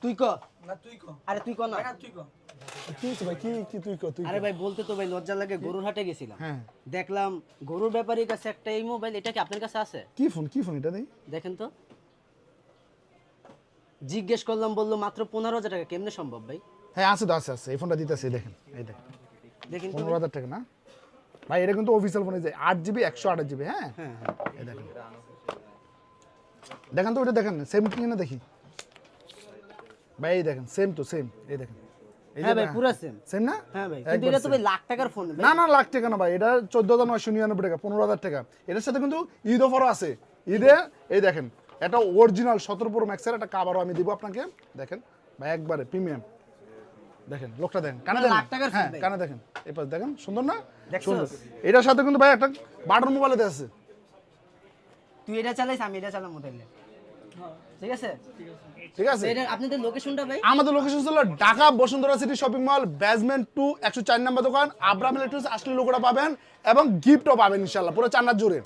তুই ক না তুই ক আরে তুই ক না না তুই ক কি হচ্ছে ভাই কি তুই কর তুই আরে ভাই বলতে তো ভাই লজ্জা লাগে গরুর হাটে গেছিলাম হ্যাঁ দেখলাম গরুর ব্যাপারীর কাছে একটা এই মোবাইল, এটা কি আপনার কাছে আছে? কি ফোন এটা দেই দেখেন তো। জিজ্ঞেস করলাম, বললো মাত্র 15,000 টাকা। কেমনে সম্ভব ভাই? হ্যাঁ আছে তো আছে এই ফোনটা দিতেছি দেখেন এই দেখেন দেখেন তো 15,000 টাকা না ভাই, এটা কিন্তু অফিসিয়াল ফোনে যায় 8GB 128GB। হ্যাঁ হ্যাঁ এই দেখেন দেখেন তো ওটা দেখেন সেম কি না দেখি ভাই, এই দেখেন সেম তো সেম এই দেখেন হ্যাঁ ভাই পুরো সেম। সেম না হ্যাঁ ভাই, কিন্তু এটা তো ভাই লাখ টাকার ফোন ভাই। না লাখ টাকা না ভাই, এটা 14,999 টাকা, 15,000 টাকা। এটার সাথে কিন্তু ঈদ অফারও আছে। ঈদে এই দেখেন এটা অরিজিনাল 17 Pro Max এর একটা কাভারও আমি দিব আপনাকে। দেখেন ভাই একবারে প্রিমিয়াম। দেখেন লোকটা দেখেন কানে দেখেন, লাখ টাকার ফোন হ্যাঁ ভাই। কানে দেখেন এই পাশে দেখেন সুন্দর না? দেখছস? সুন্দর। এটার সাথে কিন্তু ভাই একটা বাটন মোবাইল আছে। তুই এটা চালাইস, আমি এটা চালাম মোবাইলে। ঠিক আছে? ঠিক আছে, এটা আপনাদের লোকেশনটা ভাই? আমাদের লোকেশন হলো Dhaka Bashundhara city shopping mall, basement 2, 104 নম্বর দোকান, আব্রাহাম ইলেকট্রনিক্স। আসলে লোকটা পাবেন এবং গিফটও পাবেন ইনশাআল্লাহ পুরো চান্নার জুড়ে।